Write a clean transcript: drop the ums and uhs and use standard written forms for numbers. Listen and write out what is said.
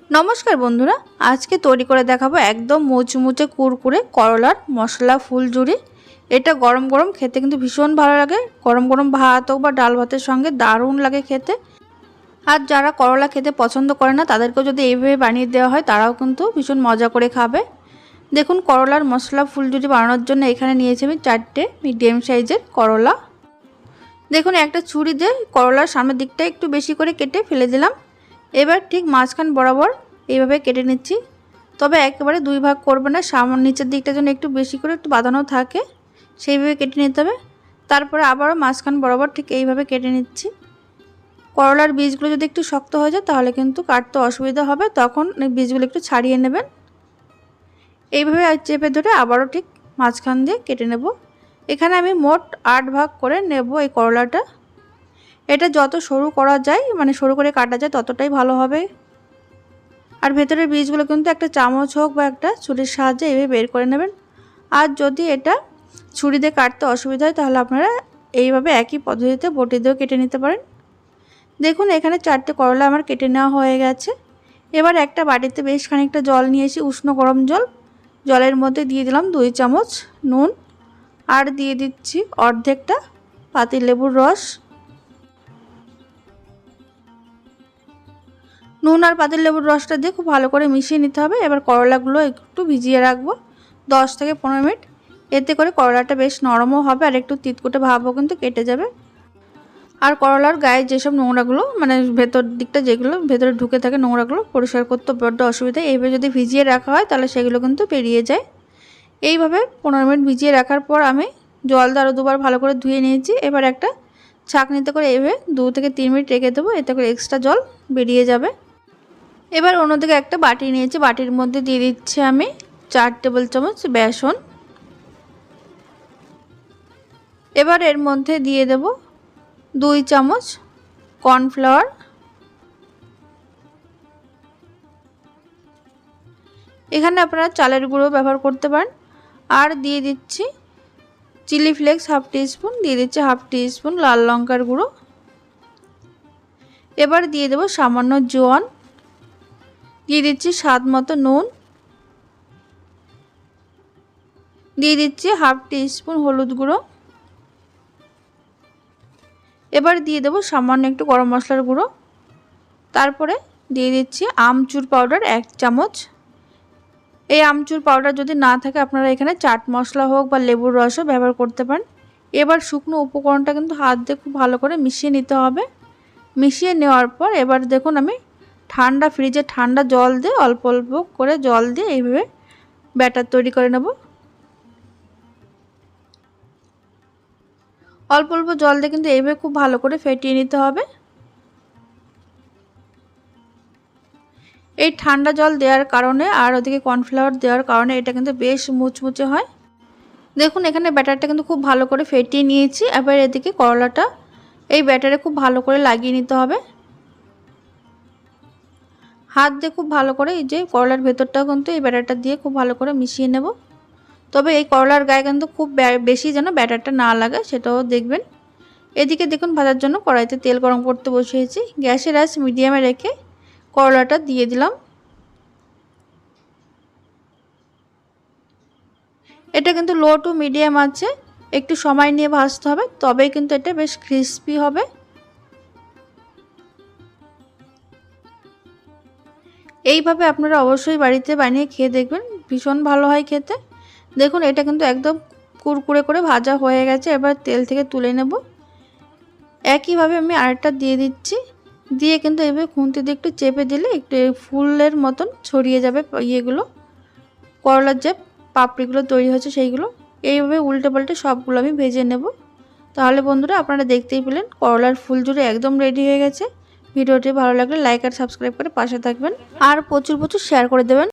নমস্কার বন্ধুরা, আজকে তৈরি করে দেখাবো একদম মুচমুচে কুরকুরে করলার মশলা ফুলঝুরি। এটা গরম গরম খেতে কিন্তু ভীষণ ভালো লাগে। গরম গরম ভাত হোক বা ডাল ভাতের সঙ্গে দারুণ লাগে খেতে। আর যারা করলা খেতে পছন্দ করে না তাদেরকেও যদি এইভাবে বানিয়ে দেওয়া হয় তারাও কিন্তু ভীষণ মজা করে খাবে। দেখুন, করলার মশলা ফুলঝুরি বানানোর জন্য এখানে নিয়েছি আমি 4টে মিডিয়াম সাইজের করলা। দেখুন, একটা ছুরি দিয়ে করলার সামনের দিকটা একটু বেশি করে কেটে ফেলে দিলাম। এবার ঠিক মাঝখান বরাবর এইভাবে কেটে নিচ্ছি। তবে একেবারে দুই ভাগ করবে না, সামনের নিচের দিকটা যেন একটু বেশি করে একটু বাঁধানো থাকে সেইভাবে কেটে নিতে হবে। তারপরে আবারও মাঝখান বরাবর ঠিক এইভাবে কেটে নিচ্ছি। করলার বীজগুলো যদি একটু শক্ত হয়ে যায় তাহলে কিন্তু কাটতে অসুবিধা হবে, তখন এই বীজগুলো একটু ছাড়িয়ে নেবেন। এইভাবে চেপে ধরে আবারও ঠিক মাঝখান দিয়ে কেটে নেব। এখানে আমি মোট 8 ভাগ করে নেব এই করলাটা। এটা যত সরু করা যায়, মানে সরু করে কাটা যায় ততটাই ভালো হবে। আর ভেতরের বীজগুলো কিন্তু একটা চামচ হোক বা একটা ছুরির সাহায্যে এইভাবে বের করে নেবেন। আর যদি এটা ছুরি দিয়ে কাটতে অসুবিধা হয় তাহলে আপনারা এইভাবে একই পদ্ধতিতে বটি দিয়েও কেটে নিতে পারেন। দেখুন, এখানে 4টে করলা আমার কেটে নেওয়া হয়ে গেছে। এবার একটা বাটিতে বেশ খানিকটা জল নিয়েছি, উষ্ণ গরম জল। জলের মধ্যে দিয়ে দিলাম 2 চামচ নুন, আর দিয়ে দিচ্ছি অর্ধেকটা পাতিলেবুর রস। নুন আর পাতিলেবুর রসটা দিয়ে খুব ভালো করে মিশিয়ে নিতে হবে। এবার করলাগুলো একটু ভিজিয়ে রাখবো 10 থেকে 15 মিনিট। এতে করে করলাটা বেশ নরমও হবে আর একটু তিতকুটে ভাবও কিন্তু কেটে যাবে। আর করলার গায়ে যেসব নোংরাগুলো, মানে ভেতর দিকটা যেগুলো ভেতরে ঢুকে থাকে নোংরাগুলো পরিষ্কার করতে বড্ড অসুবিধা। এইভাবে যদি ভিজিয়ে রাখা হয় তাহলে সেগুলো কিন্তু বেরিয়ে যায়। এইভাবে 15 মিনিট ভিজিয়ে রাখার পর আমি জল দিয়ে আরও 2বার ভালো করে ধুয়ে নিয়েছি। এবার একটা ছাঁকনিতে করে এইভাবে 2 থেকে 3 মিনিট রেখে দেবো, এতে করে এক্সট্রা জল বেরিয়ে যাবে। এবার অন্যদিকে একটা বাটি নিয়েছি, বাটির মধ্যে দিয়ে দিচ্ছি আমি 4 টেবিল চামচ বেসন। এবার এর মধ্যে দিয়ে দেব 2 চামচ কর্নফ্লাওয়ার। এখানে আপনারা চালের গুঁড়ো ব্যবহার করতে পারেন। আর দিয়ে দিচ্ছি চিলি ফ্লেক্স হাফ টিস্পুন, দিয়ে দিচ্ছি হাফ টিস্পুন লাল লঙ্কার গুঁড়ো। এবার দিয়ে দেব সামান্য জোয়ান, দিয়ে দিচ্ছি স্বাদ মতো নুন, দিয়ে দিচ্ছি হাফ টিস্পুন হলুদ গুঁড়ো। এবার দিয়ে দেব সামান্য একটু গরম মশলার গুঁড়ো। তারপরে দিয়ে দিচ্ছি আমচুর পাউডার 1 চামচ। এই আমচুর পাউডার যদি না থাকে আপনারা এখানে চাট মশলা হোক বা লেবুর রসও ব্যবহার করতে পারেন। এবার শুকনো উপকরণটা কিন্তু হাত দিয়ে খুব ভালো করে মিশিয়ে নিতে হবে। মিশিয়ে নেওয়ার পর এবার দেখুন আমি ঠান্ডা ফ্রিজে ঠান্ডা জল দিয়ে অল্প অল্প করে জল দিয়ে এইভাবে ব্যাটার তৈরি করে নেব। অল্প অল্প জল দিয়ে কিন্তু এইভাবে খুব ভালো করে ফেটিয়ে নিতে হবে। এই ঠান্ডা জল দেওয়ার কারণে আর ওদিকে কর্নফ্লাওয়ার দেওয়ার কারণে এটা কিন্তু বেশ মুচমুচে হয়। দেখুন, এখানে ব্যাটারটা কিন্তু খুব ভালো করে ফেটিয়ে নিয়েছি। এবার এদিকে করলাটা এই ব্যাটারে খুব ভালো করে লাগিয়ে নিতে হবে। হাত দিয়ে খুব ভালো করে এই যে করলার ভেতরটাও কিন্তু এই ব্যাটারটা দিয়ে খুব ভালো করে মিশিয়ে নেব। তবে এই করলার গায়ে কিন্তু খুব বেশি যেন ব্যাটারটা না লাগে সেটাও দেখবেন। এদিকে দেখুন, ভাজার জন্য কড়াইতে তেল গরম করতে বসিয়েছি। গ্যাসের আঁচ মিডিয়ামে রেখে করলাটা দিয়ে দিলাম। এটা কিন্তু লো টু মিডিয়াম আছে একটু সময় নিয়ে ভাজতে হবে, তবেই কিন্তু এটা বেশ ক্রিস্পি হবে। এইভাবে আপনারা অবশ্যই বাড়িতে বানিয়ে খেয়ে দেখবেন, ভীষণ ভালো হয় খেতে। দেখুন, এটা কিন্তু একদম কুরকুরে করে ভাজা হয়ে গেছে। এবার তেল থেকে তুলে নেব। একইভাবে আমি আরেকটা দিয়ে দিচ্ছি, দিয়ে কিন্তু এইভাবে খুন্তি দিয়ে একটু চেপে দিলে একটু ফুলের মতন ছড়িয়ে যাবে ইয়েগুলো, করলার যে পাপড়িগুলো তৈরি হচ্ছে সেইগুলো। এইভাবে উল্টে পাল্টে সবগুলো আমি ভেজে নেব। তাহলে বন্ধুরা আপনারা দেখতেই পেলেন করলার ফুলঝুরি একদম রেডি হয়ে গেছে। ভিডিওটি ভালো লাগলে লাইক আর সাবস্ক্রাইব করে পাশে থাকবেন আর প্রচুর শেয়ার করে দেবেন।